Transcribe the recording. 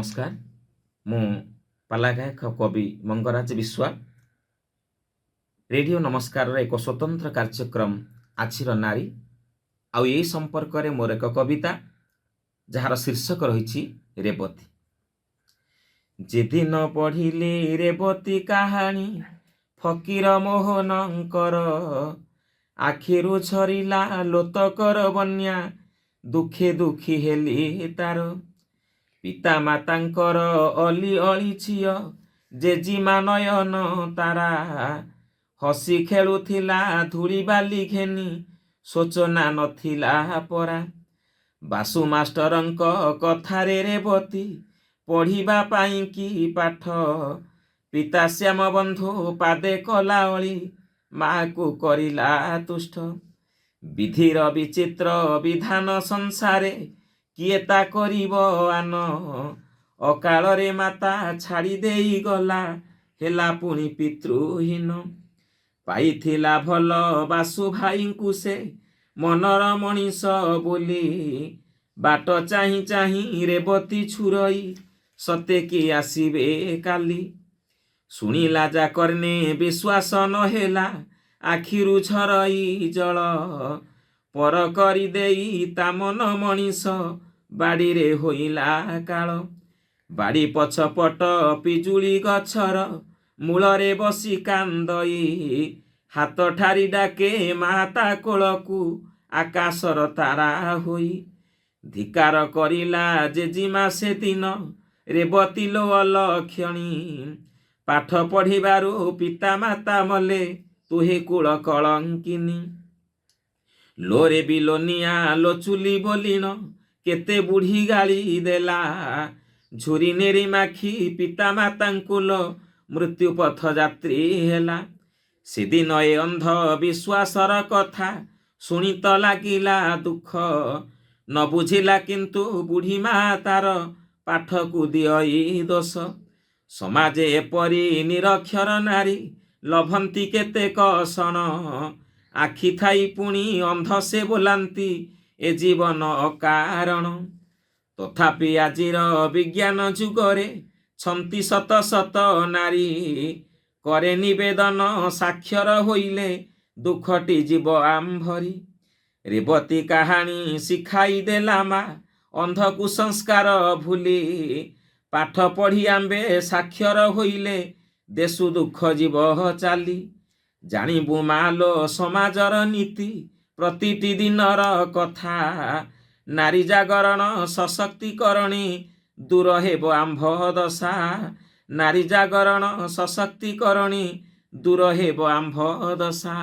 नमस्कार मु पालागायक कवि मंगराज विश्वाल रेडियो नमस्कार एक स्वतंत्र कार्यक्रम आछिर नारी आउ यही संपर्क में मोर एक कविता जार शीर्षक रही रेवती। जेदिन पढ़िली रेवती कहानी फकीर मोहनंकर आखिरु झरिला लोतकर बन्या दुखे दुखी हेली तार पिता मातांकर अली अली झियो जेजीमा नयन तारा हसी खेलुथिला धूली बाली घेनी सोचना नथिला परा बासु मास्टरंक कथारे रेवती पढ़िबा पाई कि पाठ पिता श्याम बंधु पादे कला अली माँ को करिला तुष्ट विधिर विचित्र विधान संसारे किए ता करिब आन अकाल रे माता छाड़ी देई गला हेला पुणी पितृहीन पाइथिला भल बासु भाई को से मनर मनीष बोली बाट चाही चाही रेवती छुरई सते कि आसीबे काली शुणिला जा करने विश्वास नहेला आखिरु झरई जल पर करी देई ता मन मनीष बाड़ी रे होइला काल बाड़ी पछपट पिजुली गछर मूलरे बसी कांदई हाथ ठारी डाके माता कोलकु आकाशर तारा होई धिकार करिला जेजीमा से दिन रेवती लो अलक्षणी पाठ पढ़िबारु पिता माता मले तुहे कुल कलंकिनी लोरे बिलोनिया लो चुली बोलिन केते बुढ़ी गाली देला झुरी नेरी माखी पिता मातांकुल मृत्यु पथ यात्री हेला सेदिन ए अंध विश्वासर कथा शुणी तो लागिला दुख न बुझिला किंतु बुढ़ी माँ तार पाठ को दियई दोष समाजे एपरी निरक्षर नारी लभंती केतेक सण आखि थाई पुणी अंध से बोलांती ए जीवन अकारण तथापि आजिर विज्ञान जुगरे छंती शत शत नारी करे निवेदन साक्षर होइले दुखटी जीव आम्भरी रेवती कहानी शिखाई देला मा अंध कुसंस्कार भूली पाठ पढ़ी आंबे साक्षर होइले देशु दुख जीव चाली जानिबु मालो समाजर नीति प्रतिटी दिनर कथा नारी जागरण सशक्तिकरणी दूर हेब आंभ दशा नारी जागरण सशक्तिकरणी दूर हेब आंभ दशा।